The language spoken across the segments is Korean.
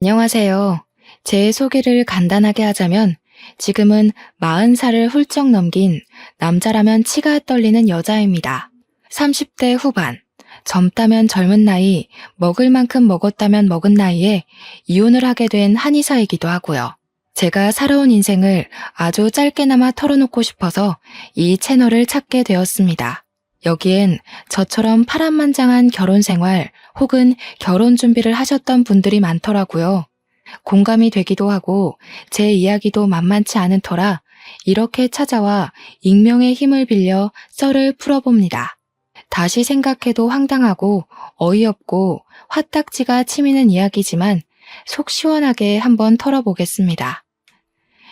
안녕하세요. 제 소개를 간단하게 하자면 지금은 40살을 훌쩍 넘긴 남자라면 치가 떨리는 여자입니다. 30대 후반, 젊다면 젊은 나이, 먹을 만큼 먹었다면 먹은 나이에 이혼을 하게 된 한의사이기도 하고요. 제가 살아온 인생을 아주 짧게나마 털어놓고 싶어서 이 채널을 찾게 되었습니다. 여기엔 저처럼 파란만장한 결혼 생활 혹은 결혼 준비를 하셨던 분들이 많더라고요. 공감이 되기도 하고 제 이야기도 만만치 않은 터라 이렇게 찾아와 익명의 힘을 빌려 썰을 풀어봅니다. 다시 생각해도 황당하고 어이없고 화딱지가 치미는 이야기지만 속 시원하게 한번 털어보겠습니다.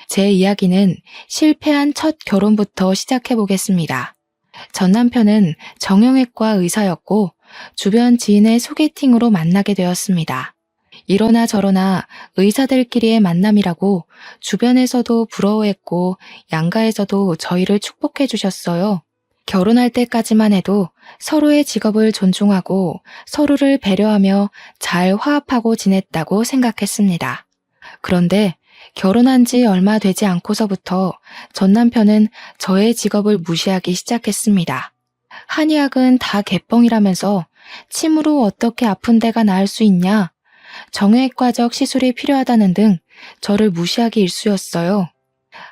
제 이야기는 실패한 첫 결혼부터 시작해보겠습니다. 전 남편은 정형외과 의사였고 주변 지인의 소개팅으로 만나게 되었습니다. 이러나 저러나 의사들끼리의 만남이라고 주변에서도 부러워했고 양가에서도 저희를 축복해 주셨어요. 결혼할 때까지만 해도 서로의 직업을 존중하고 서로를 배려하며 잘 화합하고 지냈다고 생각했습니다. 그런데 결혼한 지 얼마 되지 않고서부터 전 남편은 저의 직업을 무시하기 시작했습니다. 한의학은 다 개뻥이라면서 침으로 어떻게 아픈 데가 나을 수 있냐? 정형외과적 시술이 필요하다는 등 저를 무시하기 일쑤였어요.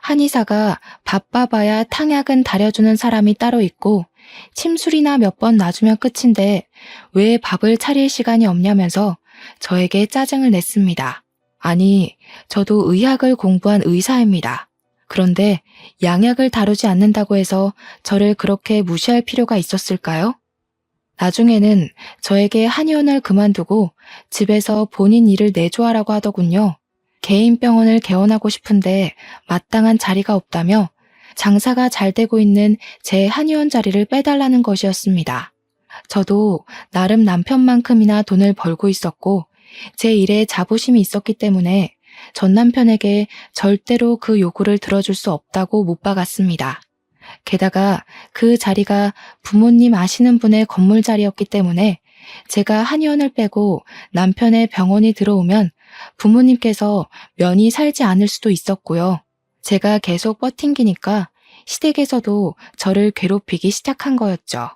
한의사가 바빠봐야 탕약은 다려주는 사람이 따로 있고 침술이나 몇 번 놔주면 끝인데 왜 밥을 차릴 시간이 없냐면서 저에게 짜증을 냈습니다. 아니, 저도 의학을 공부한 의사입니다. 그런데 양약을 다루지 않는다고 해서 저를 그렇게 무시할 필요가 있었을까요? 나중에는 저에게 한의원을 그만두고 집에서 본인 일을 내조하라고 하더군요. 개인 병원을 개원하고 싶은데 마땅한 자리가 없다며 장사가 잘 되고 있는 제 한의원 자리를 빼달라는 것이었습니다. 저도 나름 남편만큼이나 돈을 벌고 있었고 제 일에 자부심이 있었기 때문에 전 남편에게 절대로 그 요구를 들어줄 수 없다고 못 박았습니다. 게다가 그 자리가 부모님 아시는 분의 건물 자리였기 때문에 제가 한의원을 빼고 남편의 병원이 들어오면 부모님께서 면이 살지 않을 수도 있었고요. 제가 계속 버팅기니까 시댁에서도 저를 괴롭히기 시작한 거였죠.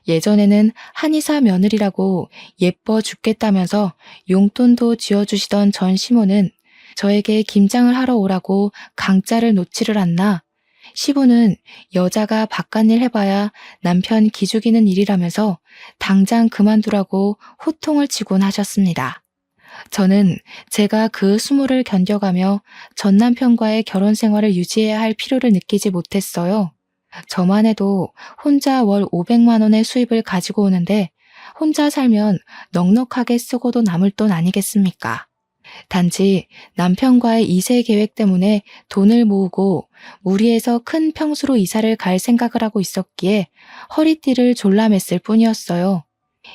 예전에는 한의사 며느리라고 예뻐 죽겠다면서 용돈도 쥐어주시던 전 시모는 저에게 김장을 하러 오라고 강짜를 놓지를 않나 시부는 여자가 바깥일 해봐야 남편 기죽이는 일이라면서 당장 그만두라고 호통을 치곤 하셨습니다. 저는 제가 그 수모를 견뎌가며 전 남편과의 결혼 생활을 유지해야 할 필요를 느끼지 못했어요. 저만 해도 혼자 월 500만 원의 수입을 가지고 오는데 혼자 살면 넉넉하게 쓰고도 남을 돈 아니겠습니까? 단지 남편과의 2세 계획 때문에 돈을 모으고 무리해서 큰 평수로 이사를 갈 생각을 하고 있었기에 허리띠를 졸라맸을 뿐이었어요.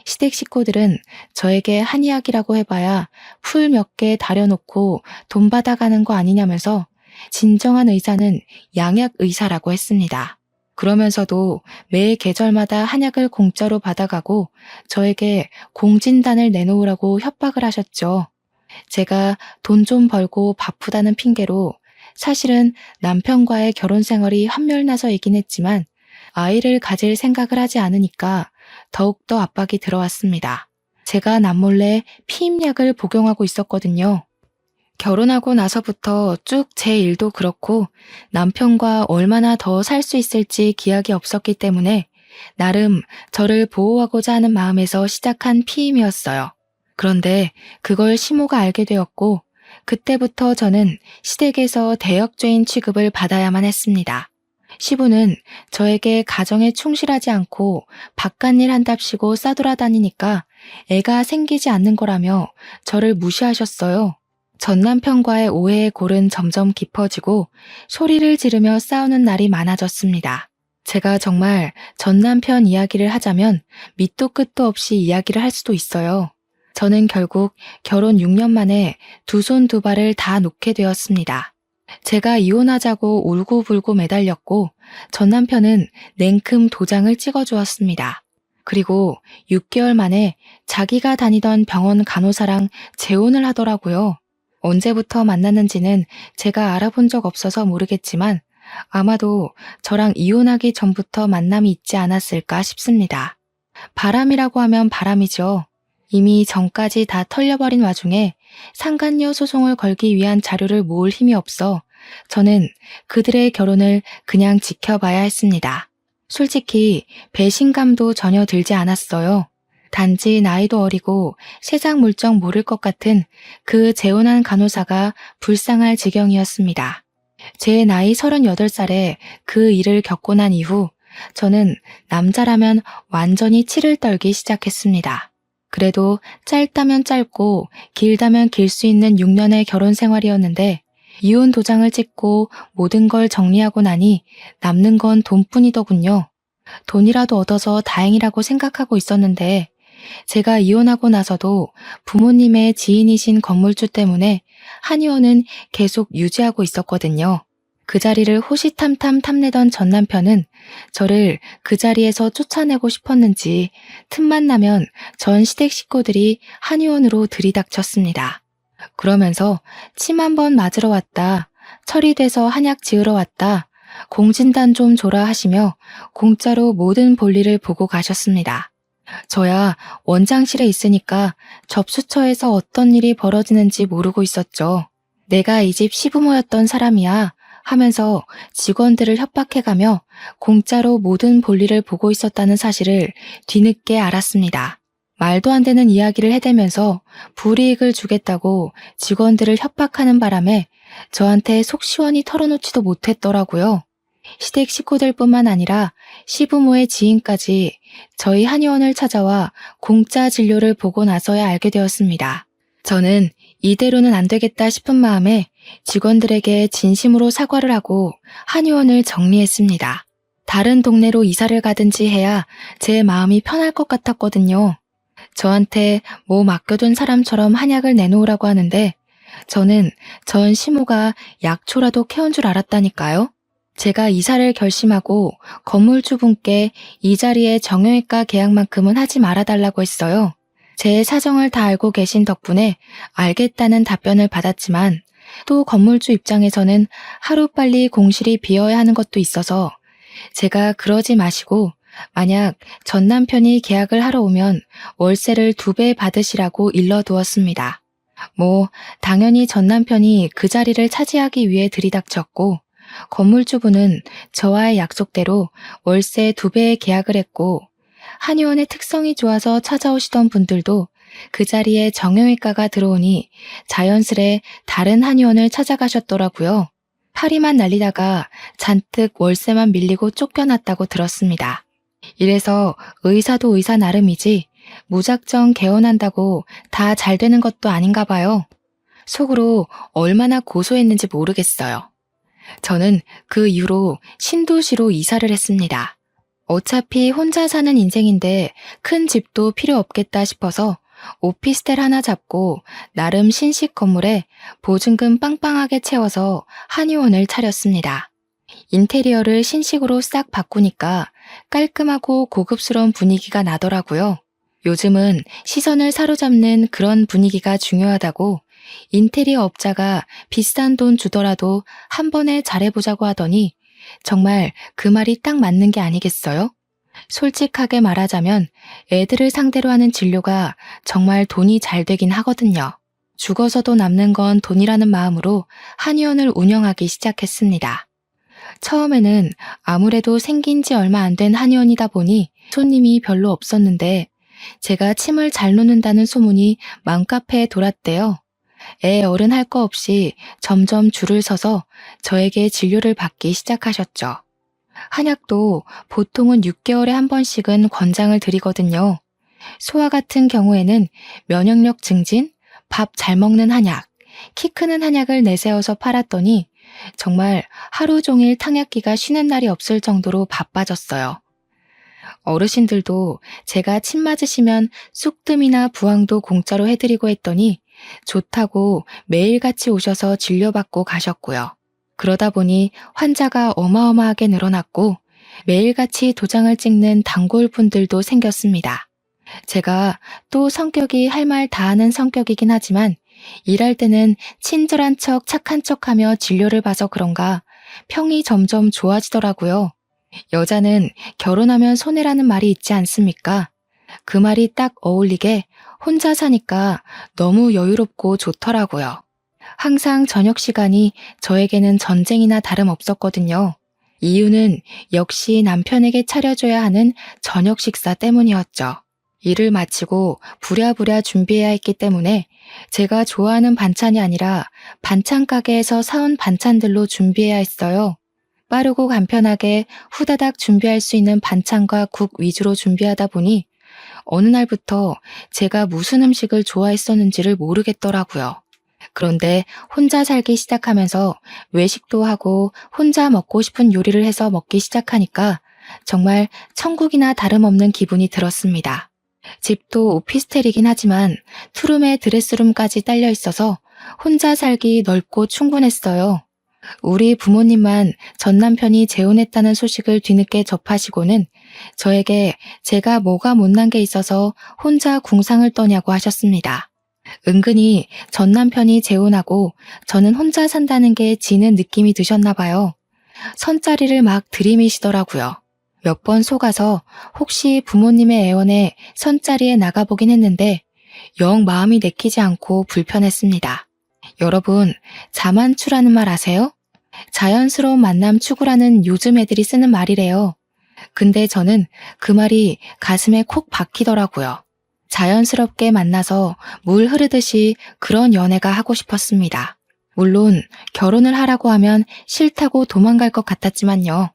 시댁 식구들은 저에게 한의학이라고 해봐야 풀 몇 개 다려놓고 돈 받아가는 거 아니냐면서 진정한 의사는 양약 의사라고 했습니다. 그러면서도 매 계절마다 한약을 공짜로 받아가고 저에게 공진단을 내놓으라고 협박을 하셨죠. 제가 돈 좀 벌고 바쁘다는 핑계로 사실은 남편과의 결혼 생활이 한멸나서이긴 했지만 아이를 가질 생각을 하지 않으니까 더욱더 압박이 들어왔습니다. 제가 남몰래 피임약을 복용하고 있었거든요. 결혼하고 나서부터 쭉 제 일도 그렇고 남편과 얼마나 더 살 수 있을지 기약이 없었기 때문에 나름 저를 보호하고자 하는 마음에서 시작한 피임이었어요. 그런데 그걸 시모가 알게 되었고 그때부터 저는 시댁에서 대역죄인 취급을 받아야만 했습니다. 시부는 저에게 가정에 충실하지 않고 바깥일 한답시고 싸돌아다니니까 애가 생기지 않는 거라며 저를 무시하셨어요. 전 남편과의 오해의 골은 점점 깊어지고 소리를 지르며 싸우는 날이 많아졌습니다. 제가 정말 전 남편 이야기를 하자면 밑도 끝도 없이 이야기를 할 수도 있어요. 저는 결국 결혼 6년 만에 두 손 두 발을 다 놓게 되었습니다. 제가 이혼하자고 울고불고 매달렸고 전 남편은 냉큼 도장을 찍어주었습니다. 그리고 6개월 만에 자기가 다니던 병원 간호사랑 재혼을 하더라고요. 언제부터 만났는지는 제가 알아본 적 없어서 모르겠지만 아마도 저랑 이혼하기 전부터 만남이 있지 않았을까 싶습니다. 바람이라고 하면 바람이죠. 이미 전까지 다 털려버린 와중에 상간녀 소송을 걸기 위한 자료를 모을 힘이 없어 저는 그들의 결혼을 그냥 지켜봐야 했습니다. 솔직히 배신감도 전혀 들지 않았어요. 단지 나이도 어리고 세상 물정 모를 것 같은 그 재혼한 간호사가 불쌍할 지경이었습니다. 제 나이 38살에 그 일을 겪고 난 이후 저는 남자라면 완전히 치를 떨기 시작했습니다. 그래도 짧다면 짧고 길다면 길 수 있는 6년의 결혼 생활이었는데 이혼 도장을 찍고 모든 걸 정리하고 나니 남는 건 돈뿐이더군요. 돈이라도 얻어서 다행이라고 생각하고 있었는데 제가 이혼하고 나서도 부모님의 지인이신 건물주 때문에 한의원은 계속 유지하고 있었거든요. 그 자리를 호시탐탐 탐내던 전 남편은 저를 그 자리에서 쫓아내고 싶었는지 틈만 나면 전 시댁 식구들이 한의원으로 들이닥쳤습니다. 그러면서 침 한 번 맞으러 왔다, 철이 돼서 한약 지으러 왔다, 공진단 좀 줘라 하시며 공짜로 모든 볼일을 보고 가셨습니다. 저야 원장실에 있으니까 접수처에서 어떤 일이 벌어지는지 모르고 있었죠. 내가 이 집 시부모였던 사람이야 하면서 직원들을 협박해가며 공짜로 모든 볼일을 보고 있었다는 사실을 뒤늦게 알았습니다. 말도 안 되는 이야기를 해대면서 불이익을 주겠다고 직원들을 협박하는 바람에 저한테 속 시원히 털어놓지도 못했더라고요. 시댁 식구들뿐만 아니라 시부모의 지인까지 저희 한의원을 찾아와 공짜 진료를 보고 나서야 알게 되었습니다. 저는 이대로는 안 되겠다 싶은 마음에 직원들에게 진심으로 사과를 하고 한의원을 정리했습니다. 다른 동네로 이사를 가든지 해야 제 마음이 편할 것 같았거든요. 저한테 뭐 맡겨둔 사람처럼 한약을 내놓으라고 하는데 저는 전 시모가 약초라도 캐온 줄 알았다니까요. 제가 이사를 결심하고 건물주분께 이 자리에 정형외과 계약만큼은 하지 말아달라고 했어요. 제 사정을 다 알고 계신 덕분에 알겠다는 답변을 받았지만 또 건물주 입장에서는 하루빨리 공실이 비어야 하는 것도 있어서 제가 그러지 마시고 만약 전 남편이 계약을 하러 오면 월세를 2배 받으시라고 일러두었습니다. 당연히 전 남편이 그 자리를 차지하기 위해 들이닥쳤고 건물주분은 저와의 약속대로 월세 2배의 계약을 했고 한의원의 특성이 좋아서 찾아오시던 분들도 그 자리에 정형외과가 들어오니 자연스레 다른 한의원을 찾아가셨더라고요. 파리만 날리다가 잔뜩 월세만 밀리고 쫓겨났다고 들었습니다. 이래서 의사도 의사 나름이지 무작정 개원한다고 다 잘 되는 것도 아닌가 봐요. 속으로 얼마나 고소했는지 모르겠어요. 저는 그 이후로 신도시로 이사를 했습니다. 어차피 혼자 사는 인생인데 큰 집도 필요 없겠다 싶어서 오피스텔 하나 잡고 나름 신식 건물에 보증금 빵빵하게 채워서 한의원을 차렸습니다. 인테리어를 신식으로 싹 바꾸니까 깔끔하고 고급스러운 분위기가 나더라고요. 요즘은 시선을 사로잡는 그런 분위기가 중요하다고 인테리어 업자가 비싼 돈 주더라도 한 번에 잘해보자고 하더니 정말 그 말이 딱 맞는 게 아니겠어요? 솔직하게 말하자면 애들을 상대로 하는 진료가 정말 돈이 잘 되긴 하거든요. 죽어서도 남는 건 돈이라는 마음으로 한의원을 운영하기 시작했습니다. 처음에는 아무래도 생긴 지 얼마 안 된 한의원이다 보니 손님이 별로 없었는데 제가 침을 잘 놓는다는 소문이 맘카페에 돌았대요. 애 어른 할 거 없이 점점 줄을 서서 저에게 진료를 받기 시작하셨죠. 한약도 보통은 6개월에 한 번씩은 권장을 드리거든요. 소아 같은 경우에는 면역력 증진, 밥 잘 먹는 한약, 키 크는 한약을 내세워서 팔았더니 정말 하루 종일 탕약기가 쉬는 날이 없을 정도로 바빠졌어요. 어르신들도 제가 침 맞으시면 쑥뜸이나 부항도 공짜로 해드리고 했더니 좋다고 매일같이 오셔서 진료받고 가셨고요. 그러다 보니 환자가 어마어마하게 늘어났고 매일같이 도장을 찍는 단골분들도 생겼습니다. 제가 또 성격이 할 말 다 하는 성격이긴 하지만 일할 때는 친절한 척 착한 척하며 진료를 봐서 그런가 평이 점점 좋아지더라고요. 여자는 결혼하면 손해라는 말이 있지 않습니까? 그 말이 딱 어울리게 혼자 사니까 너무 여유롭고 좋더라고요. 항상 저녁 시간이 저에게는 전쟁이나 다름없었거든요. 이유는 역시 남편에게 차려줘야 하는 저녁 식사 때문이었죠. 일을 마치고 부랴부랴 준비해야 했기 때문에 제가 좋아하는 반찬이 아니라 반찬 가게에서 사온 반찬들로 준비해야 했어요. 빠르고 간편하게 후다닥 준비할 수 있는 반찬과 국 위주로 준비하다 보니 어느 날부터 제가 무슨 음식을 좋아했었는지를 모르겠더라고요. 그런데 혼자 살기 시작하면서 외식도 하고 혼자 먹고 싶은 요리를 해서 먹기 시작하니까 정말 천국이나 다름없는 기분이 들었습니다. 집도 오피스텔이긴 하지만 투룸에 드레스룸까지 딸려 있어서 혼자 살기 넓고 충분했어요. 우리 부모님만 전 남편이 재혼했다는 소식을 뒤늦게 접하시고는 저에게 제가 뭐가 못난 게 있어서 혼자 궁상을 떠냐고 하셨습니다. 은근히 전 남편이 재혼하고 저는 혼자 산다는 게 지는 느낌이 드셨나 봐요. 선자리를 막 들이미시더라고요. 몇 번 속아서 혹시 부모님의 애원에 선자리에 나가보긴 했는데 영 마음이 내키지 않고 불편했습니다. 여러분, 자만추라는 말 아세요? 자연스러운 만남 추구라는 요즘 애들이 쓰는 말이래요. 근데 저는 그 말이 가슴에 콕 박히더라고요. 자연스럽게 만나서 물 흐르듯이 그런 연애가 하고 싶었습니다. 물론 결혼을 하라고 하면 싫다고 도망갈 것 같았지만요.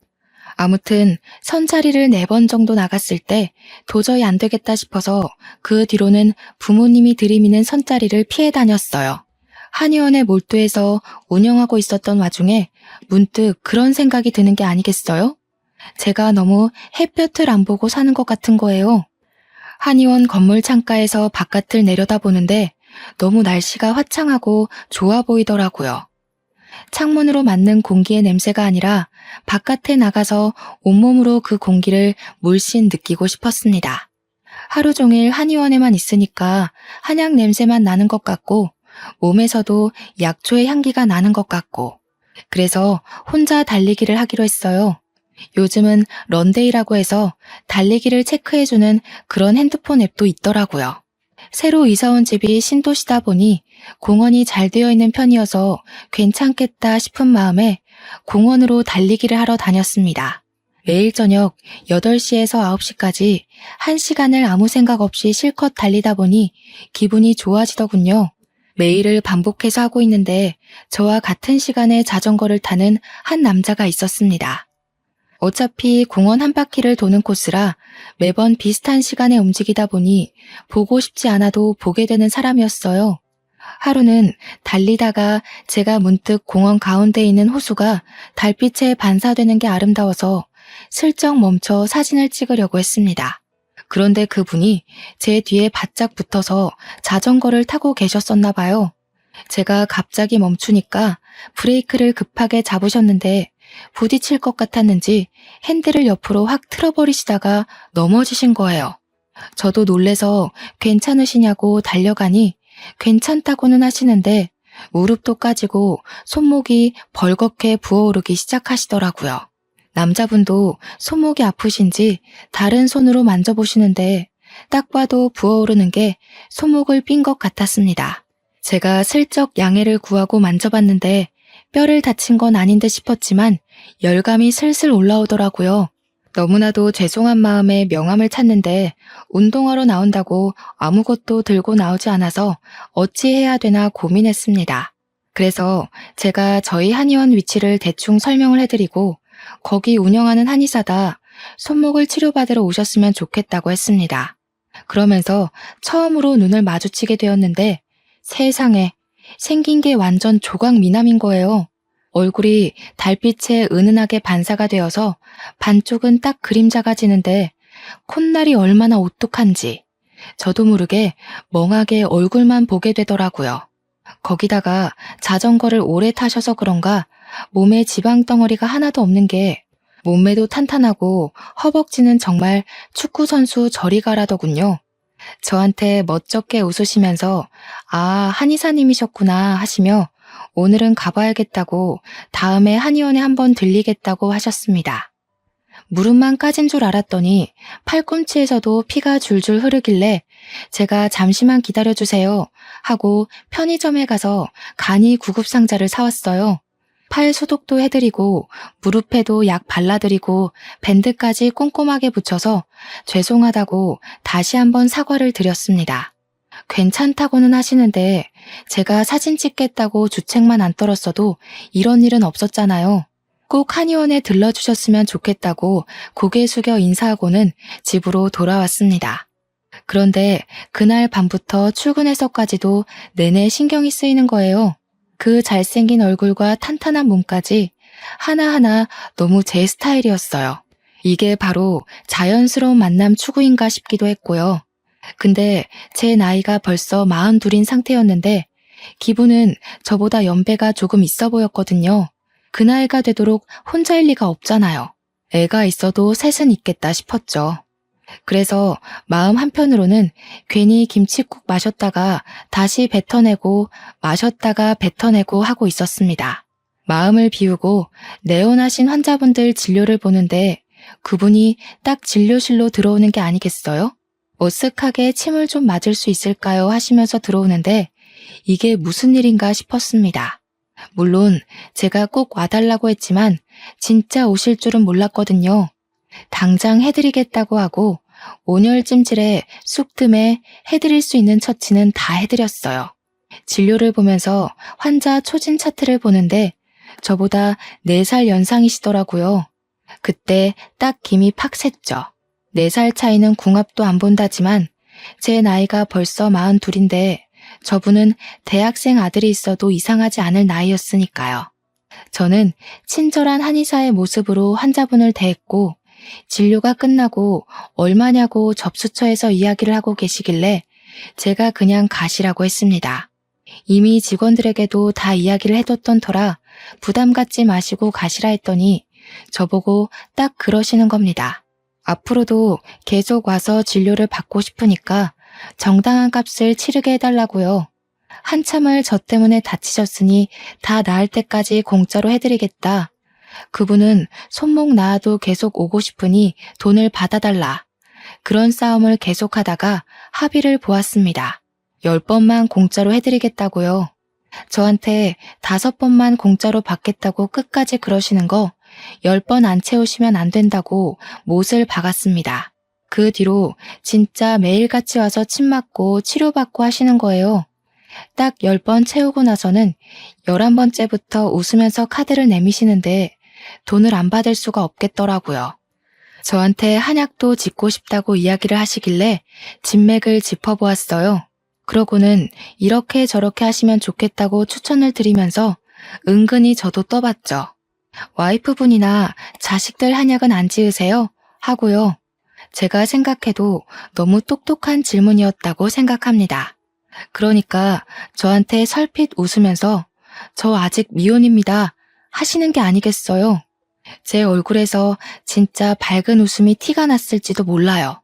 아무튼 선자리를 4번 정도 나갔을 때 도저히 안 되겠다 싶어서 그 뒤로는 부모님이 들이미는 선자리를 피해 다녔어요. 한의원에 몰두해서 운영하고 있었던 와중에 문득 그런 생각이 드는 게 아니겠어요? 제가 너무 햇볕을 안 보고 사는 것 같은 거예요. 한의원 건물 창가에서 바깥을 내려다보는데 너무 날씨가 화창하고 좋아 보이더라고요. 창문으로 맞는 공기의 냄새가 아니라 바깥에 나가서 온몸으로 그 공기를 물씬 느끼고 싶었습니다. 하루 종일 한의원에만 있으니까 한약 냄새만 나는 것 같고 몸에서도 약초의 향기가 나는 것 같고 그래서 혼자 달리기를 하기로 했어요. 요즘은 런데이라고 해서 달리기를 체크해주는 그런 핸드폰 앱도 있더라고요. 새로 이사 온 집이 신도시다 보니 공원이 잘 되어 있는 편이어서 괜찮겠다 싶은 마음에 공원으로 달리기를 하러 다녔습니다. 매일 저녁 8시에서 9시까지 1시간을 아무 생각 없이 실컷 달리다 보니 기분이 좋아지더군요. 매일을 반복해서 하고 있는데 저와 같은 시간에 자전거를 타는 한 남자가 있었습니다. 어차피 공원 한 바퀴를 도는 코스라 매번 비슷한 시간에 움직이다 보니 보고 싶지 않아도 보게 되는 사람이었어요. 하루는 달리다가 제가 문득 공원 가운데 있는 호수가 달빛에 반사되는 게 아름다워서 슬쩍 멈춰 사진을 찍으려고 했습니다. 그런데 그분이 제 뒤에 바짝 붙어서 자전거를 타고 계셨었나 봐요. 제가 갑자기 멈추니까 브레이크를 급하게 잡으셨는데 부딪힐 것 같았는지 핸들을 옆으로 확 틀어버리시다가 넘어지신 거예요. 저도 놀래서 괜찮으시냐고 달려가니 괜찮다고는 하시는데 무릎도 까지고 손목이 벌겋게 부어오르기 시작하시더라고요. 남자분도 손목이 아프신지 다른 손으로 만져보시는데 딱 봐도 부어오르는 게 손목을 삔 것 같았습니다. 제가 슬쩍 양해를 구하고 만져봤는데 뼈를 다친 건 아닌 듯 싶었지만 열감이 슬슬 올라오더라고요. 너무나도 죄송한 마음에 명함을 찾는데 운동하러 나온다고 아무것도 들고 나오지 않아서 어찌해야 되나 고민했습니다. 그래서 제가 저희 한의원 위치를 대충 설명을 해드리고 거기 운영하는 한의사다 손목을 치료받으러 오셨으면 좋겠다고 했습니다. 그러면서 처음으로 눈을 마주치게 되었는데 세상에 생긴 게 완전 조각 미남인 거예요. 얼굴이 달빛에 은은하게 반사가 되어서 반쪽은 딱 그림자가 지는데 콧날이 얼마나 오똑한지 저도 모르게 멍하게 얼굴만 보게 되더라고요. 거기다가 자전거를 오래 타셔서 그런가 몸에 지방 덩어리가 하나도 없는 게 몸매도 탄탄하고 허벅지는 정말 축구선수 저리 가라더군요. 저한테 멋쩍게 웃으시면서 아, 한의사님이셨구나 하시며 오늘은 가봐야겠다고 다음에 한의원에 한번 들리겠다고 하셨습니다. 무릎만 까진 줄 알았더니 팔꿈치에서도 피가 줄줄 흐르길래 제가 잠시만 기다려주세요 하고 편의점에 가서 간이 구급상자를 사왔어요. 팔 소독도 해드리고 무릎에도 약 발라드리고 밴드까지 꼼꼼하게 붙여서 죄송하다고 다시 한번 사과를 드렸습니다. 괜찮다고는 하시는데 제가 사진 찍겠다고 주책만 안 떨었어도 이런 일은 없었잖아요. 꼭 한의원에 들러주셨으면 좋겠다고 고개 숙여 인사하고는 집으로 돌아왔습니다. 그런데 그날 밤부터 출근해서까지도 내내 신경이 쓰이는 거예요. 그 잘생긴 얼굴과 탄탄한 몸까지 하나하나 너무 제 스타일이었어요. 이게 바로 자연스러운 만남 추구인가 싶기도 했고요. 근데 제 나이가 벌써 42인 상태였는데 기분은 저보다 연배가 조금 있어 보였거든요. 그 나이가 되도록 혼자일 리가 없잖아요. 애가 있어도 셋은 있겠다 싶었죠. 그래서 마음 한편으로는 괜히 김칫국 마셨다가 다시 뱉어내고 마셨다가 뱉어내고 하고 있었습니다. 마음을 비우고 내원하신 환자분들 진료를 보는데 그분이 딱 진료실로 들어오는 게 아니겠어요? 어색하게 침을 좀 맞을 수 있을까요? 하시면서 들어오는데 이게 무슨 일인가 싶었습니다. 물론 제가 꼭 와달라고 했지만 진짜 오실 줄은 몰랐거든요. 당장 해드리겠다고 하고 온열 찜질에 쑥뜸에 해드릴 수 있는 처치는 다 해드렸어요. 진료를 보면서 환자 초진 차트를 보는데 저보다 4살 연상이시더라고요. 그때 딱 김이 팍 샜죠. 4살 차이는 궁합도 안 본다지만 제 나이가 벌써 42인데 저분은 대학생 아들이 있어도 이상하지 않을 나이였으니까요. 저는 친절한 한의사의 모습으로 환자분을 대했고 진료가 끝나고 얼마냐고 접수처에서 이야기를 하고 계시길래 제가 그냥 가시라고 했습니다. 이미 직원들에게도 다 이야기를 해뒀던 터라 부담 갖지 마시고 가시라 했더니 저보고 딱 그러시는 겁니다. 앞으로도 계속 와서 진료를 받고 싶으니까 정당한 값을 치르게 해달라고요. 한참을 저 때문에 다치셨으니 다 나을 때까지 공짜로 해드리겠다. 그분은 손목 나아도 계속 오고 싶으니 돈을 받아달라. 그런 싸움을 계속하다가 합의를 보았습니다. 10번만 공짜로 해드리겠다고요. 저한테 5번만 공짜로 받겠다고 끝까지 그러시는 거 10번 안 채우시면 안 된다고 못을 박았습니다. 그 뒤로 진짜 매일같이 와서 침 맞고 치료받고 하시는 거예요. 딱 10번 채우고 나서는 11번째부터 웃으면서 카드를 내미시는데 돈을 안 받을 수가 없겠더라고요. 저한테 한약도 짓고 싶다고 이야기를 하시길래 진맥을 짚어보았어요. 그러고는 이렇게 저렇게 하시면 좋겠다고 추천을 드리면서 은근히 저도 떠봤죠. 와이프분이나 자식들 한약은 안 지으세요? 하고요. 제가 생각해도 너무 똑똑한 질문이었다고 생각합니다. 그러니까 저한테 설핏 웃으면서 저 아직 미혼입니다 하시는 게 아니겠어요. 제 얼굴에서 진짜 밝은 웃음이 티가 났을지도 몰라요.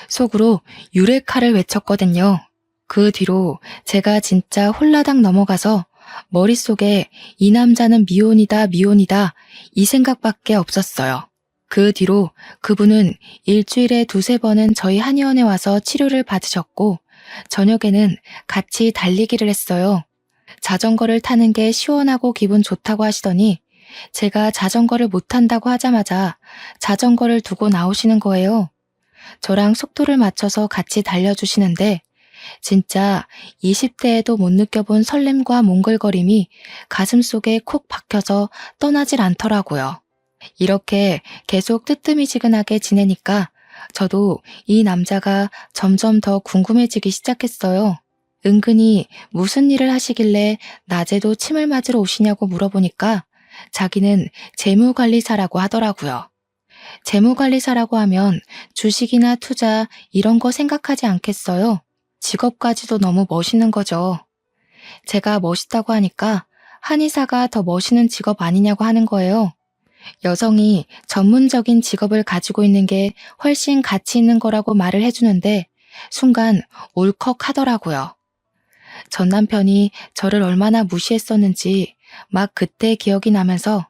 속으로 유레카를 외쳤거든요. 그 뒤로 제가 진짜 홀라당 넘어가서 머릿속에 이 남자는 미혼이다 미혼이다 이 생각밖에 없었어요. 그 뒤로 그분은 일주일에 2-3번은 저희 한의원에 와서 치료를 받으셨고 저녁에는 같이 달리기를 했어요. 자전거를 타는 게 시원하고 기분 좋다고 하시더니 제가 자전거를 못 탄다고 하자마자 자전거를 두고 나오시는 거예요. 저랑 속도를 맞춰서 같이 달려주시는데 진짜 20대에도 못 느껴본 설렘과 몽글거림이 가슴속에 콕 박혀서 떠나질 않더라고요. 이렇게 계속 뜨뜨미지근하게 지내니까 저도 이 남자가 점점 더 궁금해지기 시작했어요. 은근히 무슨 일을 하시길래 낮에도 침을 맞으러 오시냐고 물어보니까 자기는 재무관리사라고 하더라고요. 재무관리사라고 하면 주식이나 투자 이런 거 생각하지 않겠어요? 직업까지도 너무 멋있는 거죠. 제가 멋있다고 하니까 한의사가 더 멋있는 직업 아니냐고 하는 거예요. 여성이 전문적인 직업을 가지고 있는 게 훨씬 가치 있는 거라고 말을 해주는데 순간 울컥하더라고요. 전 남편이 저를 얼마나 무시했었는지 막 그때 기억이 나면서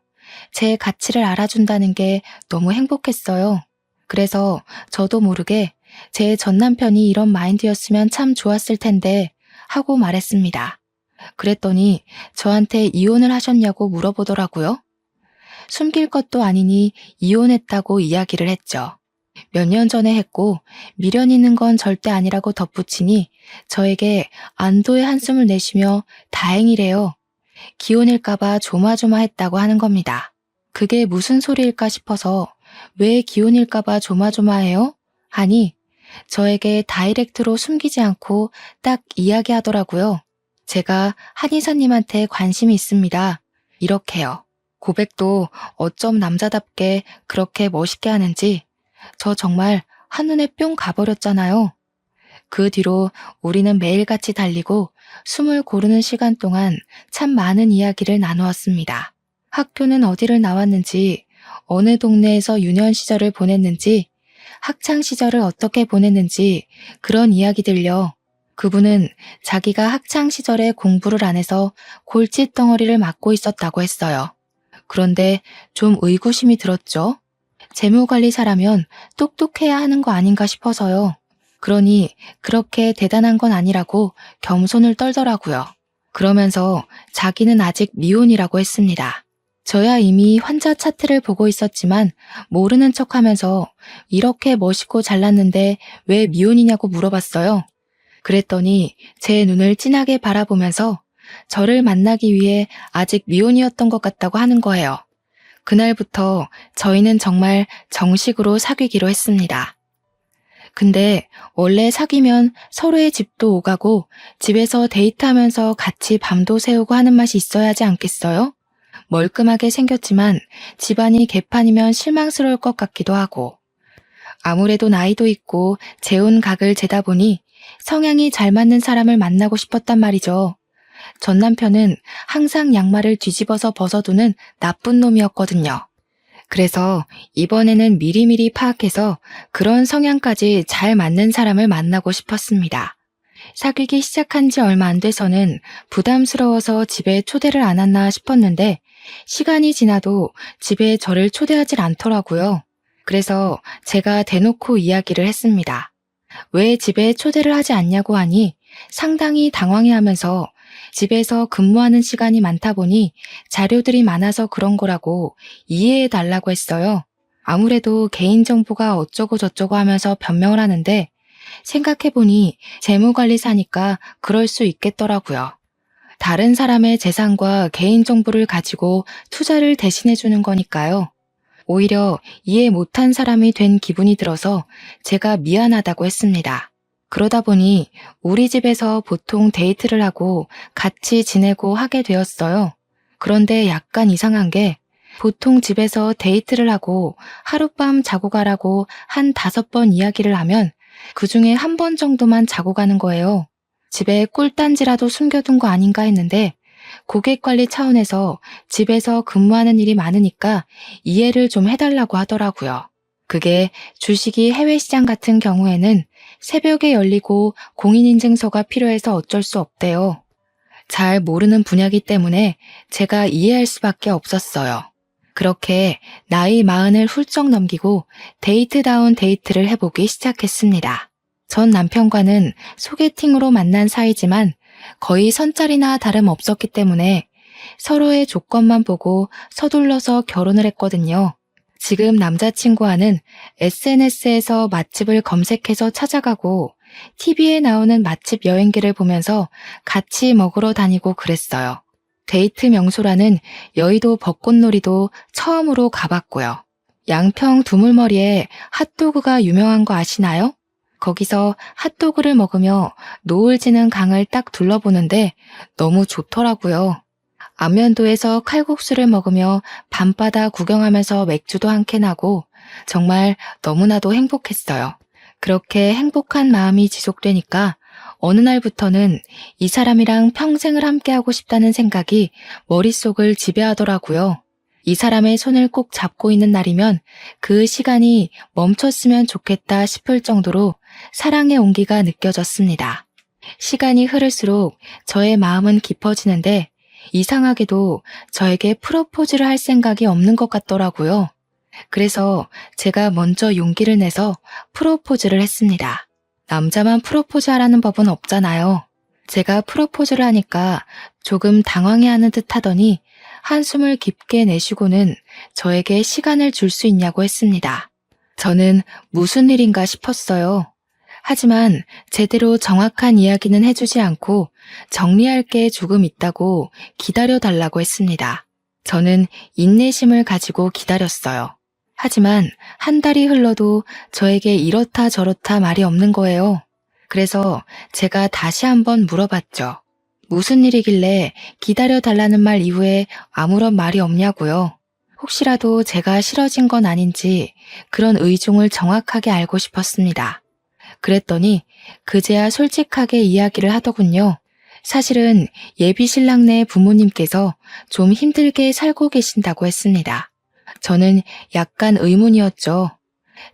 제 가치를 알아준다는 게 너무 행복했어요. 그래서 저도 모르게 제 전 남편이 이런 마인드였으면 참 좋았을 텐데 하고 말했습니다. 그랬더니 저한테 이혼을 하셨냐고 물어보더라고요. 숨길 것도 아니니 이혼했다고 이야기를 했죠. 몇 년 전에 했고 미련 있는 건 절대 아니라고 덧붙이니 저에게 안도의 한숨을 내쉬며 다행이래요. 기혼일까봐 조마조마했다고 하는 겁니다. 그게 무슨 소리일까 싶어서 왜 기혼일까봐 조마조마해요? 하니 저에게 다이렉트로 숨기지 않고 딱 이야기하더라고요. 제가 한의사님한테 관심이 있습니다. 이렇게요. 고백도 어쩜 남자답게 그렇게 멋있게 하는지 저 정말 한눈에 뿅 가버렸잖아요. 그 뒤로 우리는 매일같이 달리고 숨을 고르는 시간 동안 참 많은 이야기를 나누었습니다. 학교는 어디를 나왔는지, 어느 동네에서 유년 시절을 보냈는지, 학창 시절을 어떻게 보냈는지 그런 이야기들요. 그분은 자기가 학창 시절에 공부를 안 해서 골칫덩어리를 맞고 있었다고 했어요. 그런데 좀 의구심이 들었죠. 재무관리사라면 똑똑해야 하는 거 아닌가 싶어서요. 그러니 그렇게 대단한 건 아니라고 겸손을 떨더라고요. 그러면서 자기는 아직 미혼이라고 했습니다. 저야 이미 환자 차트를 보고 있었지만 모르는 척하면서 이렇게 멋있고 잘났는데 왜 미혼이냐고 물어봤어요. 그랬더니 제 눈을 진하게 바라보면서 저를 만나기 위해 아직 미혼이었던 것 같다고 하는 거예요. 그날부터 저희는 정말 정식으로 사귀기로 했습니다. 근데 원래 사귀면 서로의 집도 오가고 집에서 데이트하면서 같이 밤도 새우고 하는 맛이 있어야 하지 않겠어요? 멀끔하게 생겼지만 집안이 개판이면 실망스러울 것 같기도 하고 아무래도 나이도 있고 재혼 각을 재다 보니 성향이 잘 맞는 사람을 만나고 싶었단 말이죠. 전 남편은 항상 양말을 뒤집어서 벗어두는 나쁜 놈이었거든요. 그래서 이번에는 미리미리 파악해서 그런 성향까지 잘 맞는 사람을 만나고 싶었습니다. 사귀기 시작한 지 얼마 안 돼서는 부담스러워서 집에 초대를 안 했나 싶었는데 시간이 지나도 집에 저를 초대하질 않더라고요. 그래서 제가 대놓고 이야기를 했습니다. 왜 집에 초대를 하지 않냐고 하니 상당히 당황해하면서 집에서 근무하는 시간이 많다 보니 자료들이 많아서 그런 거라고 이해해 달라고 했어요. 아무래도 개인정보가 어쩌고 저쩌고 하면서 변명을 하는데 생각해보니 재무관리사니까 그럴 수 있겠더라고요. 다른 사람의 재산과 개인정보를 가지고 투자를 대신해주는 거니까요. 오히려 이해 못한 사람이 된 기분이 들어서 제가 미안하다고 했습니다. 그러다 보니 우리 집에서 보통 데이트를 하고 같이 지내고 하게 되었어요. 그런데 약간 이상한 게 보통 집에서 데이트를 하고 하룻밤 자고 가라고 한 5번 이야기를 하면 그중에 한 번 정도만 자고 가는 거예요. 집에 꿀단지라도 숨겨둔 거 아닌가 했는데 고객 관리 차원에서 집에서 근무하는 일이 많으니까 이해를 좀 해달라고 하더라고요. 그게 주식이 해외 시장 같은 경우에는 새벽에 열리고 공인인증서가 필요해서 어쩔 수 없대요. 잘 모르는 분야이기 때문에 제가 이해할 수밖에 없었어요. 그렇게 나이 40을 훌쩍 넘기고 데이트다운 데이트를 해보기 시작했습니다. 전 남편과는 소개팅으로 만난 사이지만 거의 선짜리나 다름없었기 때문에 서로의 조건만 보고 서둘러서 결혼을 했거든요. 지금 남자친구와는 SNS에서 맛집을 검색해서 찾아가고 TV에 나오는 맛집 여행기를 보면서 같이 먹으러 다니고 그랬어요. 데이트 명소라는 여의도 벚꽃놀이도 처음으로 가봤고요. 양평 두물머리에 핫도그가 유명한 거 아시나요? 거기서 핫도그를 먹으며 노을 지는 강을 딱 둘러보는데 너무 좋더라고요. 안면도에서 칼국수를 먹으며 밤바다 구경하면서 맥주도 한 캔 하고 정말 너무나도 행복했어요. 그렇게 행복한 마음이 지속되니까 어느 날부터는 이 사람이랑 평생을 함께하고 싶다는 생각이 머릿속을 지배하더라고요. 이 사람의 손을 꼭 잡고 있는 날이면 그 시간이 멈췄으면 좋겠다 싶을 정도로 사랑의 온기가 느껴졌습니다. 시간이 흐를수록 저의 마음은 깊어지는데 이상하게도 저에게 프로포즈를 할 생각이 없는 것 같더라고요. 그래서 제가 먼저 용기를 내서 프로포즈를 했습니다. 남자만 프로포즈 하라는 법은 없잖아요. 제가 프로포즈를 하니까 조금 당황해하는 듯 하더니 한숨을 깊게 내쉬고는 저에게 시간을 줄 수 있냐고 했습니다. 저는 무슨 일인가 싶었어요. 하지만 제대로 정확한 이야기는 해주지 않고 정리할 게 조금 있다고 기다려달라고 했습니다. 저는 인내심을 가지고 기다렸어요. 하지만 한 달이 흘러도 저에게 이렇다 저렇다 말이 없는 거예요. 그래서 제가 다시 한번 물어봤죠. 무슨 일이길래 기다려달라는 말 이후에 아무런 말이 없냐고요. 혹시라도 제가 싫어진 건 아닌지 그런 의중을 정확하게 알고 싶었습니다. 그랬더니 그제야 솔직하게 이야기를 하더군요. 사실은 예비 신랑네 부모님께서 좀 힘들게 살고 계신다고 했습니다. 저는 약간 의문이었죠.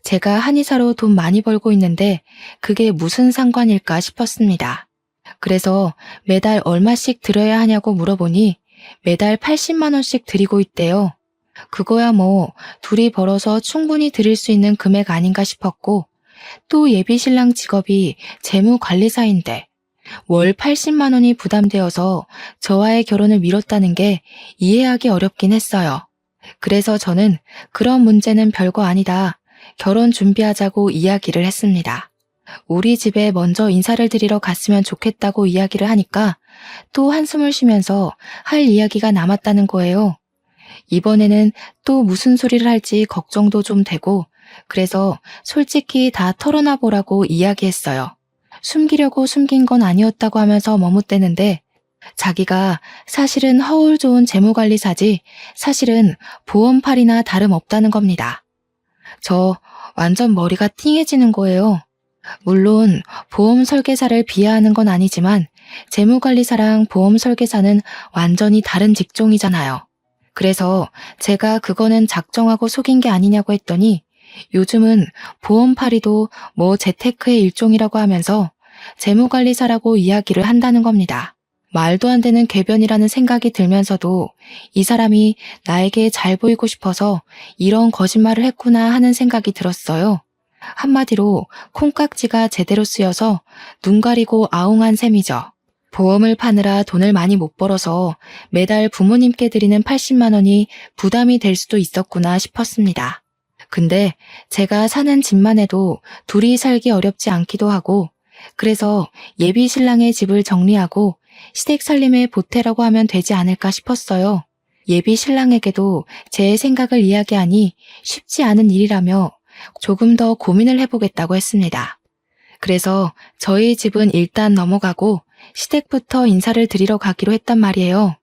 제가 한의사로 돈 많이 벌고 있는데 그게 무슨 상관일까 싶었습니다. 그래서 매달 얼마씩 드려야 하냐고 물어보니 매달 80만 원씩 드리고 있대요. 그거야 뭐 둘이 벌어서 충분히 드릴 수 있는 금액 아닌가 싶었고 또 예비 신랑 직업이 재무관리사인데 월 80만 원이 부담되어서 저와의 결혼을 미뤘다는 게 이해하기 어렵긴 했어요. 그래서 저는 그런 문제는 별거 아니다. 결혼 준비하자고 이야기를 했습니다. 우리 집에 먼저 인사를 드리러 갔으면 좋겠다고 이야기를 하니까 또 한숨을 쉬면서 할 이야기가 남았다는 거예요. 이번에는 또 무슨 소리를 할지 걱정도 좀 되고 그래서 솔직히 다 털어놔 보라고 이야기했어요. 숨기려고 숨긴 건 아니었다고 하면서 머뭇대는데 자기가 사실은 허울 좋은 재무관리사지 사실은 보험팔이나 다름없다는 겁니다. 저 완전 머리가 띵해지는 거예요. 물론 보험 설계사를 비하하는 건 아니지만 재무관리사랑 보험 설계사는 완전히 다른 직종이잖아요. 그래서 제가 그거는 작정하고 속인 게 아니냐고 했더니 요즘은 보험팔이도 뭐 재테크의 일종이라고 하면서 재무관리사라고 이야기를 한다는 겁니다. 말도 안 되는 궤변이라는 생각이 들면서도 이 사람이 나에게 잘 보이고 싶어서 이런 거짓말을 했구나 하는 생각이 들었어요. 한마디로 콩깍지가 제대로 쓰여서 눈 가리고 아웅한 셈이죠. 보험을 파느라 돈을 많이 못 벌어서 매달 부모님께 드리는 80만 원이 부담이 될 수도 있었구나 싶었습니다. 근데 제가 사는 집만 해도 둘이 살기 어렵지 않기도 하고 그래서 예비 신랑의 집을 정리하고 시댁 살림에 보태라고 하면 되지 않을까 싶었어요. 예비 신랑에게도 제 생각을 이야기하니 쉽지 않은 일이라며 조금 더 고민을 해보겠다고 했습니다. 그래서 저희 집은 일단 넘어가고 시댁부터 인사를 드리러 가기로 했단 말이에요.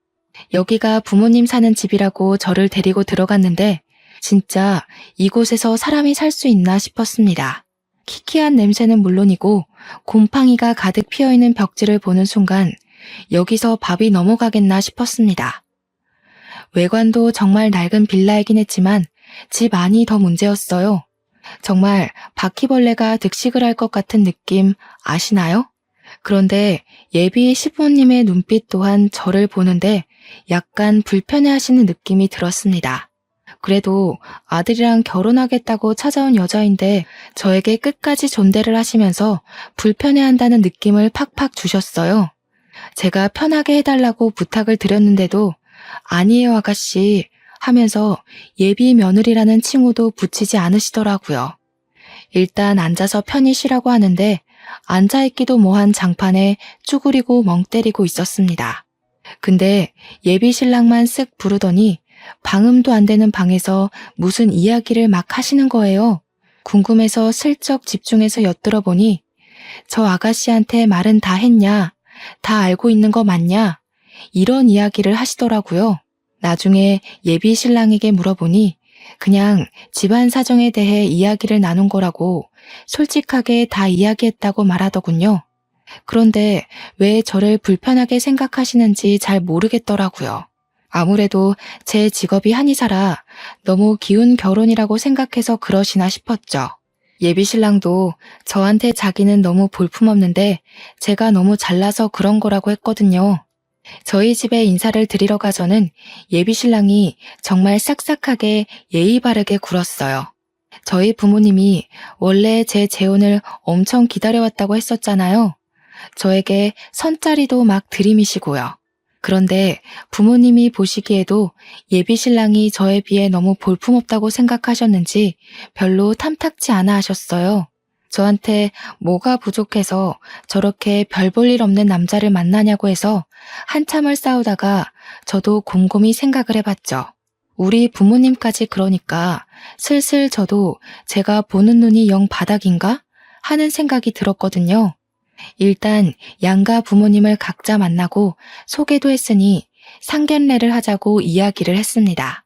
여기가 부모님 사는 집이라고 저를 데리고 들어갔는데 진짜 이곳에서 사람이 살 수 있나 싶었습니다. 키키한 냄새는 물론이고 곰팡이가 가득 피어있는 벽지를 보는 순간 여기서 밥이 넘어가겠나 싶었습니다. 외관도 정말 낡은 빌라이긴 했지만 집 안이 더 문제였어요. 정말 바퀴벌레가 득식을 할 것 같은 느낌 아시나요? 그런데 예비 시부모님의 눈빛 또한 저를 보는데 약간 불편해하시는 느낌이 들었습니다. 그래도 아들이랑 결혼하겠다고 찾아온 여자인데 저에게 끝까지 존대를 하시면서 불편해한다는 느낌을 팍팍 주셨어요. 제가 편하게 해달라고 부탁을 드렸는데도 아니에요 아가씨 하면서 예비 며느리라는 칭호도 붙이지 않으시더라고요. 일단 앉아서 편히 쉬라고 하는데 앉아있기도 뭐한 장판에 쭈그리고 멍 때리고 있었습니다. 근데 예비 신랑만 쓱 부르더니 방음도 안 되는 방에서 무슨 이야기를 막 하시는 거예요. 궁금해서 슬쩍 집중해서 엿들어보니 저 아가씨한테 말은 다 했냐? 다 알고 있는 거 맞냐? 이런 이야기를 하시더라고요. 나중에 예비 신랑에게 물어보니 그냥 집안 사정에 대해 이야기를 나눈 거라고 솔직하게 다 이야기했다고 말하더군요. 그런데 왜 저를 불편하게 생각하시는지 잘 모르겠더라고요. 아무래도 제 직업이 한의사라 너무 기운 결혼이라고 생각해서 그러시나 싶었죠. 예비신랑도 저한테 자기는 너무 볼품없는데 제가 너무 잘나서 그런 거라고 했거든요. 저희 집에 인사를 드리러 가서는 예비신랑이 정말 싹싹하게 예의 바르게 굴었어요. 저희 부모님이 원래 제 재혼을 엄청 기다려왔다고 했었잖아요. 저에게 선짜리도 막 들이미시고요. 그런데 부모님이 보시기에도 예비신랑이 저에 비해 너무 볼품없다고 생각하셨는지 별로 탐탁지 않아 하셨어요. 저한테 뭐가 부족해서 저렇게 별 볼 일 없는 남자를 만나냐고 해서 한참을 싸우다가 저도 곰곰이 생각을 해봤죠. 우리 부모님까지 그러니까 슬슬 저도 제가 보는 눈이 영 바닥인가 하는 생각이 들었거든요. 일단 양가 부모님을 각자 만나고 소개도 했으니 상견례를 하자고 이야기를 했습니다.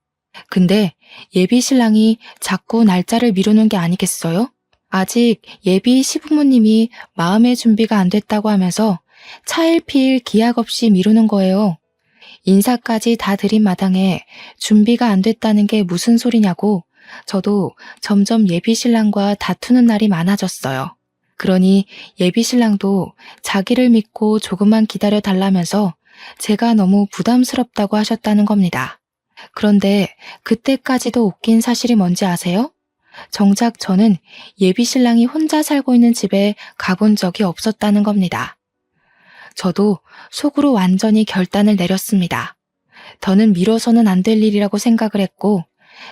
근데 예비 신랑이 자꾸 날짜를 미루는 게 아니겠어요? 아직 예비 시부모님이 마음의 준비가 안 됐다고 하면서 차일피일 기약 없이 미루는 거예요. 인사까지 다 드린 마당에 준비가 안 됐다는 게 무슨 소리냐고 저도 점점 예비 신랑과 다투는 날이 많아졌어요. 그러니 예비 신랑도 자기를 믿고 조금만 기다려 달라면서 제가 너무 부담스럽다고 하셨다는 겁니다. 그런데 그때까지도 웃긴 사실이 뭔지 아세요? 정작 저는 예비 신랑이 혼자 살고 있는 집에 가본 적이 없었다는 겁니다. 저도 속으로 완전히 결단을 내렸습니다. 더는 미뤄서는 안 될 일이라고 생각을 했고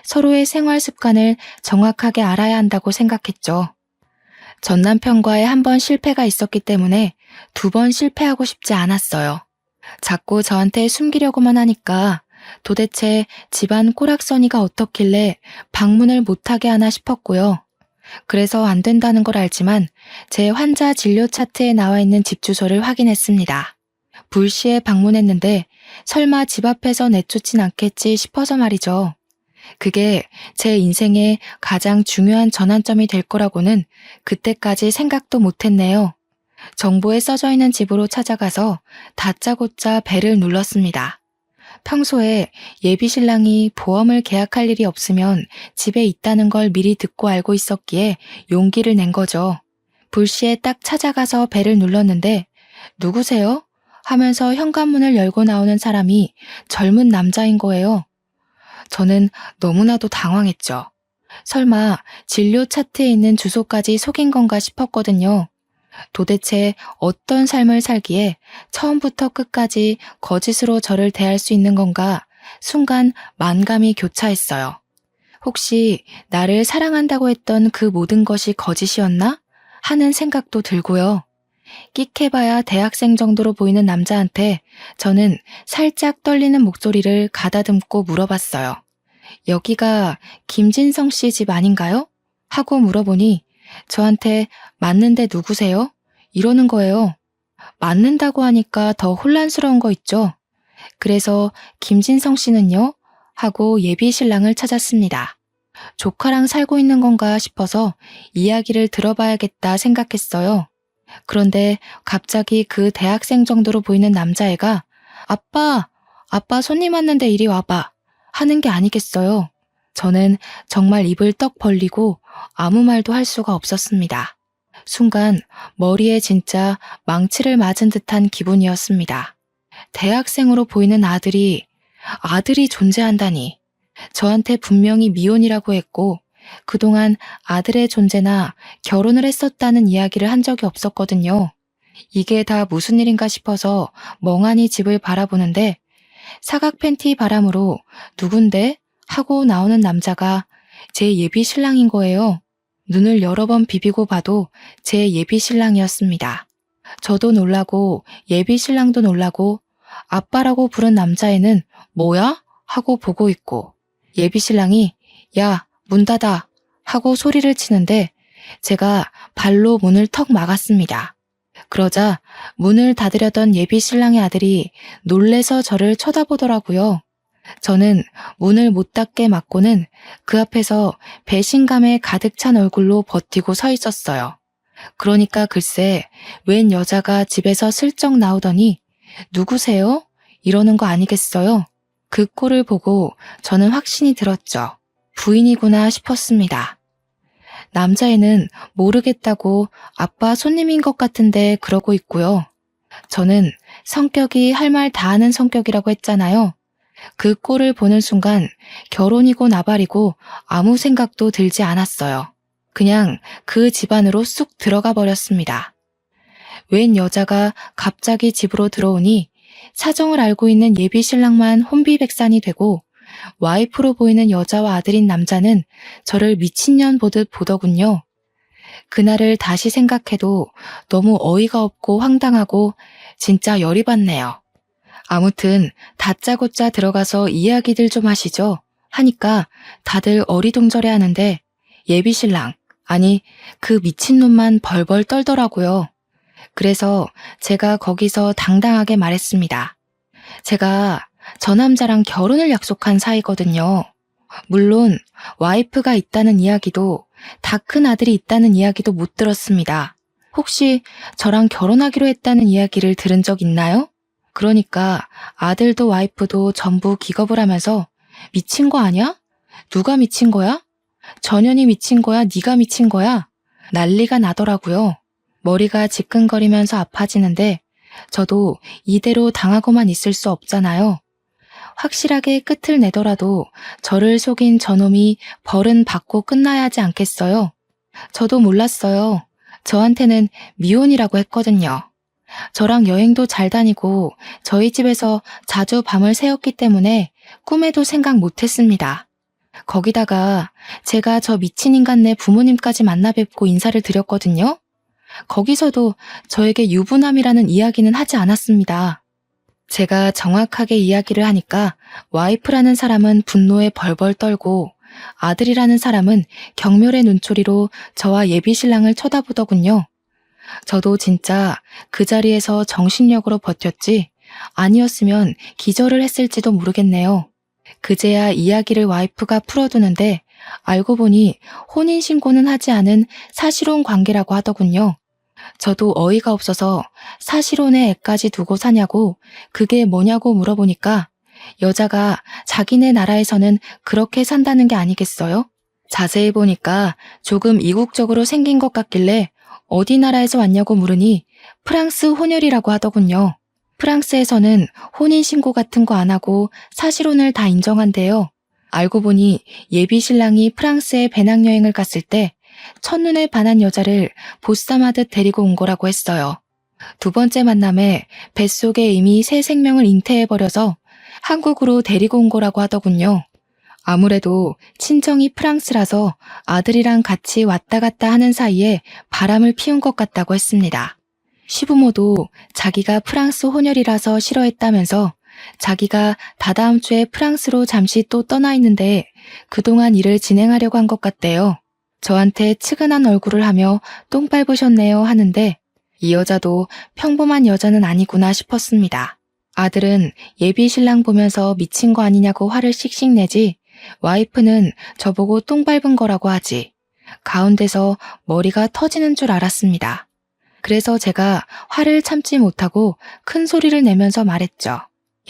서로의 생활 습관을 정확하게 알아야 한다고 생각했죠. 전 남편과의 한 번 실패가 있었기 때문에 2번 실패하고 싶지 않았어요. 자꾸 저한테 숨기려고만 하니까 도대체 집안 꼬락서니가 어떻길래 방문을 못하게 하나 싶었고요. 그래서 안 된다는 걸 알지만 제 환자 진료 차트에 나와 있는 집 주소를 확인했습니다. 불시에 방문했는데 설마 집 앞에서 내쫓진 않겠지 싶어서 말이죠. 그게 제 인생의 가장 중요한 전환점이 될 거라고는 그때까지 생각도 못했네요. 정보에 써져 있는 집으로 찾아가서 다짜고짜 벨을 눌렀습니다. 평소에 예비 신랑이 보험을 계약할 일이 없으면 집에 있다는 걸 미리 듣고 알고 있었기에 용기를 낸 거죠. 불시에 딱 찾아가서 벨을 눌렀는데 누구세요? 하면서 현관문을 열고 나오는 사람이 젊은 남자인 거예요. 저는 너무나도 당황했죠. 설마 진료 차트에 있는 주소까지 속인 건가 싶었거든요. 도대체 어떤 삶을 살기에 처음부터 끝까지 거짓으로 저를 대할 수 있는 건가 순간 만감이 교차했어요. 혹시 나를 사랑한다고 했던 그 모든 것이 거짓이었나? 하는 생각도 들고요. 끽해봐야 대학생 정도로 보이는 남자한테 저는 살짝 떨리는 목소리를 가다듬고 물어봤어요. 여기가 김진성 씨 집 아닌가요? 하고 물어보니 저한테 맞는데 누구세요? 이러는 거예요. 맞는다고 하니까 더 혼란스러운 거 있죠? 그래서 김진성 씨는요? 하고 예비 신랑을 찾았습니다. 조카랑 살고 있는 건가 싶어서 이야기를 들어봐야겠다 생각했어요. 그런데 갑자기 그 대학생 정도로 보이는 남자애가 아빠 손님 왔는데 이리 와봐 하는 게 아니겠어요. 저는 정말 입을 떡 벌리고 아무 말도 할 수가 없었습니다. 순간 머리에 진짜 망치를 맞은 듯한 기분이었습니다. 대학생으로 보이는 아들이 존재한다니. 저한테 분명히 미혼이라고 했고 그동안 아들의 존재나 결혼을 했었다는 이야기를 한 적이 없었거든요. 이게 다 무슨 일인가 싶어서 멍하니 집을 바라보는데 사각 팬티 바람으로 누군데? 하고 나오는 남자가 제 예비 신랑인 거예요. 눈을 여러 번 비비고 봐도 제 예비 신랑이었습니다. 저도 놀라고 예비 신랑도 놀라고 아빠라고 부른 남자애는 뭐야? 하고 보고 있고 예비 신랑이 야, 문 닫아 하고 소리를 치는데 제가 발로 문을 턱 막았습니다. 그러자 문을 닫으려던 예비 신랑의 아들이 놀래서 저를 쳐다보더라고요. 저는 문을 못 닫게 막고는 그 앞에서 배신감에 가득 찬 얼굴로 버티고 서 있었어요. 그러니까 글쎄 웬 여자가 집에서 슬쩍 나오더니 누구세요? 이러는 거 아니겠어요? 그 꼴을 보고 저는 확신이 들었죠. 부인이구나 싶었습니다. 남자애는 모르겠다고 아빠 손님인 것 같은데 그러고 있고요. 저는 성격이 할 말 다 하는 성격이라고 했잖아요. 그 꼴을 보는 순간 결혼이고 나발이고 아무 생각도 들지 않았어요. 그냥 그 집안으로 쑥 들어가 버렸습니다. 웬 여자가 갑자기 집으로 들어오니 사정을 알고 있는 예비 신랑만 혼비백산이 되고 와이프로 보이는 여자와 아들인 남자는 저를 미친년 보듯 보더군요. 그날을 다시 생각해도 너무 어이가 없고 황당하고 진짜 열이 받네요. 아무튼 다짜고짜 들어가서 이야기들 좀 하시죠 하니까 다들 어리둥절해 하는데 예비 신랑, 아니 그 미친놈만 벌벌 떨더라고요. 그래서 제가 거기서 당당하게 말했습니다. 제가 저 남자랑 결혼을 약속한 사이거든요. 물론 와이프가 있다는 이야기도 다 큰 아들이 있다는 이야기도 못 들었습니다. 혹시 저랑 결혼하기로 했다는 이야기를 들은 적 있나요? 그러니까 아들도 와이프도 전부 기겁을 하면서 미친 거 아니야? 누가 미친 거야? 전현이 미친 거야? 네가 미친 거야? 난리가 나더라고요. 머리가 지끈거리면서 아파지는데 저도 이대로 당하고만 있을 수 없잖아요. 확실하게 끝을 내더라도 저를 속인 저놈이 벌은 받고 끝나야 하지 않겠어요? 저도 몰랐어요. 저한테는 미혼이라고 했거든요. 저랑 여행도 잘 다니고 저희 집에서 자주 밤을 새웠기 때문에 꿈에도 생각 못했습니다. 거기다가 제가 저 미친 인간네 부모님까지 만나 뵙고 인사를 드렸거든요. 거기서도 저에게 유부남이라는 이야기는 하지 않았습니다. 제가 정확하게 이야기를 하니까 와이프라는 사람은 분노에 벌벌 떨고 아들이라는 사람은 경멸의 눈초리로 저와 예비 신랑을 쳐다보더군요. 저도 진짜 그 자리에서 정신력으로 버텼지 아니었으면 기절을 했을지도 모르겠네요. 그제야 이야기를 와이프가 풀어두는데 알고 보니 혼인신고는 하지 않은 사실혼 관계라고 하더군요. 저도 어이가 없어서 사실혼에 애까지 두고 사냐고 그게 뭐냐고 물어보니까 여자가 자기네 나라에서는 그렇게 산다는 게 아니겠어요? 자세히 보니까 조금 이국적으로 생긴 것 같길래 어디 나라에서 왔냐고 물으니 프랑스 혼혈이라고 하더군요. 프랑스에서는 혼인신고 같은 거 안 하고 사실혼을 다 인정한대요. 알고 보니 예비 신랑이 프랑스에 배낭여행을 갔을 때 첫눈에 반한 여자를 보쌈하듯 데리고 온 거라고 했어요. 두 번째 만남에 뱃속에 이미 새 생명을 잉태해버려서 한국으로 데리고 온 거라고 하더군요. 아무래도 친정이 프랑스라서 아들이랑 같이 왔다 갔다 하는 사이에 바람을 피운 것 같다고 했습니다. 시부모도 자기가 프랑스 혼혈이라서 싫어했다면서 자기가 다다음 주에 프랑스로 잠시 또 떠나 있는데 그동안 일을 진행하려고 한 것 같대요. 저한테 측은한 얼굴을 하며 똥 밟으셨네요 하는데 이 여자도 평범한 여자는 아니구나 싶었습니다. 아들은 예비 신랑 보면서 미친 거 아니냐고 화를 씩씩 내지 와이프는 저보고 똥 밟은 거라고 하지. 가운데서 머리가 터지는 줄 알았습니다. 그래서 제가 화를 참지 못하고 큰 소리를 내면서 말했죠.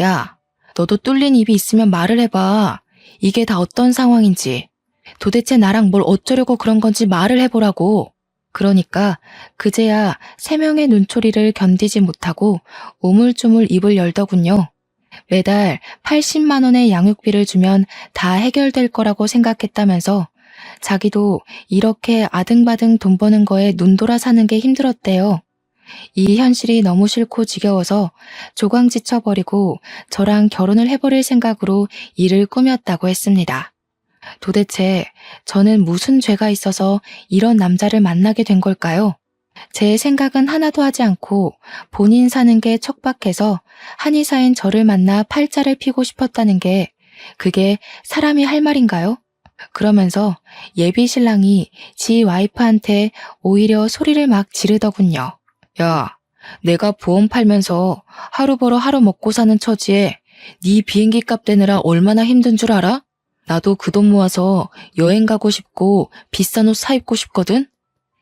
야, 너도 뚫린 입이 있으면 말을 해봐. 이게 다 어떤 상황인지. 도대체 나랑 뭘 어쩌려고 그런 건지 말을 해보라고. 그러니까 그제야 세 명의 눈초리를 견디지 못하고 우물쭈물 입을 열더군요. 매달 80만 원의 양육비를 주면 다 해결될 거라고 생각했다면서 자기도 이렇게 아등바등 돈 버는 거에 눈돌아 사는 게 힘들었대요. 이 현실이 너무 싫고 지겨워서 조강지쳐버리고 저랑 결혼을 해버릴 생각으로 일을 꾸몄다고 했습니다. 도대체 저는 무슨 죄가 있어서 이런 남자를 만나게 된 걸까요? 제 생각은 하나도 하지 않고 본인 사는 게 척박해서 한의사인 저를 만나 팔자를 피고 싶었다는 게 그게 사람이 할 말인가요? 그러면서 예비 신랑이 지 와이프한테 오히려 소리를 막 지르더군요. 야, 내가 보험 팔면서 하루 벌어 하루 먹고 사는 처지에 네 비행기 값 대느라 얼마나 힘든 줄 알아? 나도 그 돈 모아서 여행 가고 싶고 비싼 옷 사 입고 싶거든?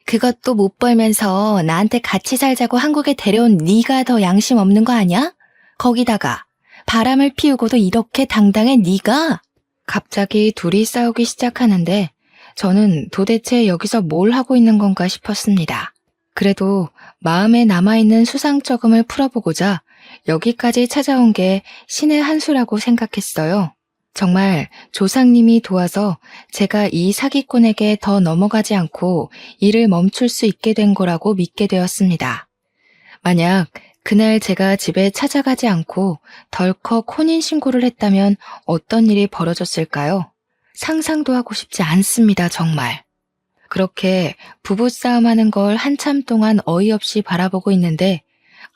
그것도 못 벌면서 나한테 같이 살자고 한국에 데려온 네가 더 양심 없는 거 아니야? 거기다가 바람을 피우고도 이렇게 당당해 네가? 갑자기 둘이 싸우기 시작하는데 저는 도대체 여기서 뭘 하고 있는 건가 싶었습니다. 그래도 마음에 남아있는 수상쩍음을 풀어보고자 여기까지 찾아온 게 신의 한 수라고 생각했어요. 정말 조상님이 도와서 제가 이 사기꾼에게 더 넘어가지 않고 일을 멈출 수 있게 된 거라고 믿게 되었습니다. 만약 그날 제가 집에 찾아가지 않고 덜컥 혼인신고를 했다면 어떤 일이 벌어졌을까요? 상상도 하고 싶지 않습니다, 정말. 그렇게 부부싸움하는 걸 한참 동안 어이없이 바라보고 있는데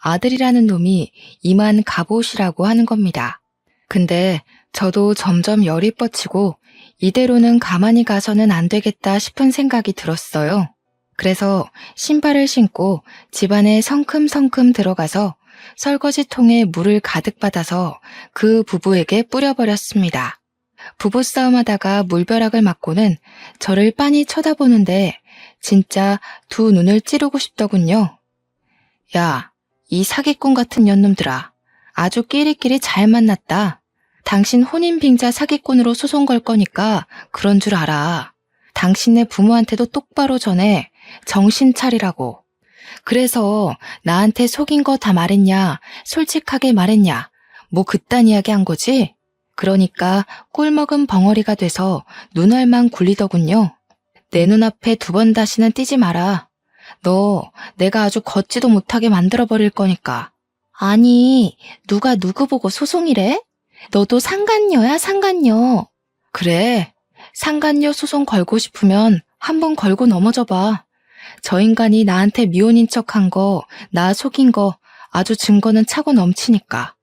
아들이라는 놈이 이만 갑옷이라고 하는 겁니다. 근데 저도 점점 열이 뻗치고 이대로는 가만히 가서는 안 되겠다 싶은 생각이 들었어요. 그래서 신발을 신고 집안에 성큼성큼 들어가서 설거지통에 물을 가득 받아서 그 부부에게 뿌려버렸습니다. 부부싸움하다가 물벼락을 맞고는 저를 빤히 쳐다보는데 진짜 두 눈을 찌르고 싶더군요. 야, 이 사기꾼 같은 년놈들아. 아주 끼리끼리 잘 만났다. 당신 혼인빙자 사기꾼으로 소송 걸 거니까 그런 줄 알아. 당신네 부모한테도 똑바로 전해. 정신 차리라고. 그래서 나한테 속인 거 다 말했냐? 솔직하게 말했냐? 뭐 그딴 이야기 한 거지? 그러니까 꿀먹은 벙어리가 돼서 눈알만 굴리더군요. 내 눈앞에 두 번 다시는 띄지 마라. 너 내가 아주 걷지도 못하게 만들어버릴 거니까. 아니, 누가 누구 보고 소송이래? 너도 상간녀야, 상간녀. 그래, 상간녀 소송 걸고 싶으면 한번 걸고 넘어져 봐. 저 인간이 나한테 미혼인 척한 거, 나 속인 거 아주 증거는 차고 넘치니까.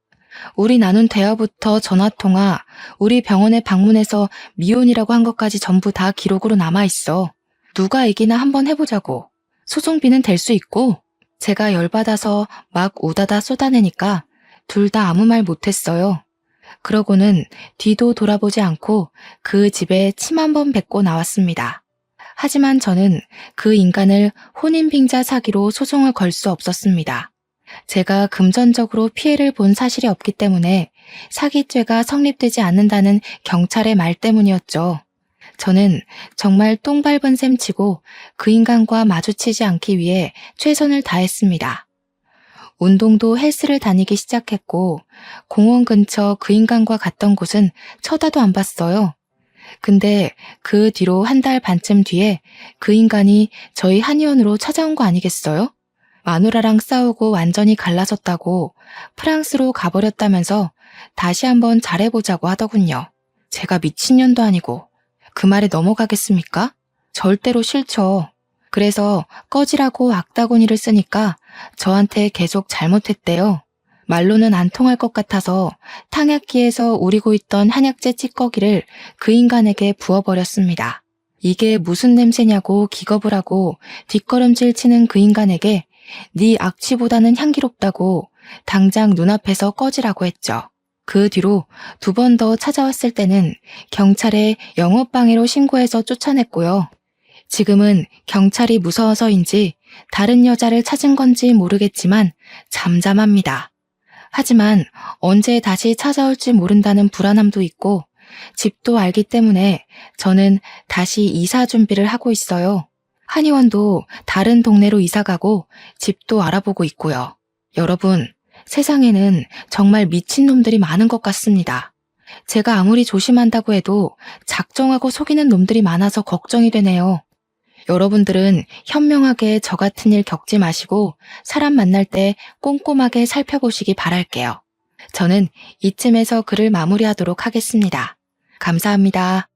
우리 나눈 대화부터 전화통화, 우리 병원에 방문해서 미혼이라고 한 것까지 전부 다 기록으로 남아있어. 누가 이기나 한번 해보자고. 소송비는 될 수 있고. 제가 열받아서 막 우다다 쏟아내니까 둘 다 아무 말 못했어요. 그러고는 뒤도 돌아보지 않고 그 집에 침 한 번 뱉고 나왔습니다. 하지만 저는 그 인간을 혼인빙자 사기로 소송을 걸 수 없었습니다. 제가 금전적으로 피해를 본 사실이 없기 때문에 사기죄가 성립되지 않는다는 경찰의 말 때문이었죠. 저는 정말 똥 밟은 셈 치고 그 인간과 마주치지 않기 위해 최선을 다했습니다. 운동도 헬스를 다니기 시작했고 공원 근처 그 인간과 갔던 곳은 쳐다도 안 봤어요. 근데 그 뒤로 한 달 반쯤 뒤에 그 인간이 저희 한의원으로 찾아온 거 아니겠어요? 마누라랑 싸우고 완전히 갈라섰다고 프랑스로 가버렸다면서 다시 한번 잘해보자고 하더군요. 제가 미친년도 아니고 그 말에 넘어가겠습니까? 절대로 싫죠. 그래서 꺼지라고 악다구니를 쓰니까 저한테 계속 잘못했대요. 말로는 안 통할 것 같아서 탕약기에서 우리고 있던 한약재 찌꺼기를 그 인간에게 부어버렸습니다. 이게 무슨 냄새냐고 기겁을 하고 뒷걸음질 치는 그 인간에게 네 악취보다는 향기롭다고 당장 눈앞에서 꺼지라고 했죠. 그 뒤로 두 번 더 찾아왔을 때는 경찰에 영업방해로 신고해서 쫓아냈고요. 지금은 경찰이 무서워서인지 다른 여자를 찾은 건지 모르겠지만 잠잠합니다. 하지만 언제 다시 찾아올지 모른다는 불안함도 있고 집도 알기 때문에 저는 다시 이사 준비를 하고 있어요. 한의원도 다른 동네로 이사가고 집도 알아보고 있고요. 여러분, 세상에는 정말 미친놈들이 많은 것 같습니다. 제가 아무리 조심한다고 해도 작정하고 속이는 놈들이 많아서 걱정이 되네요. 여러분들은 현명하게 저 같은 일 겪지 마시고 사람 만날 때 꼼꼼하게 살펴보시기 바랄게요. 저는 이쯤에서 글을 마무리하도록 하겠습니다. 감사합니다.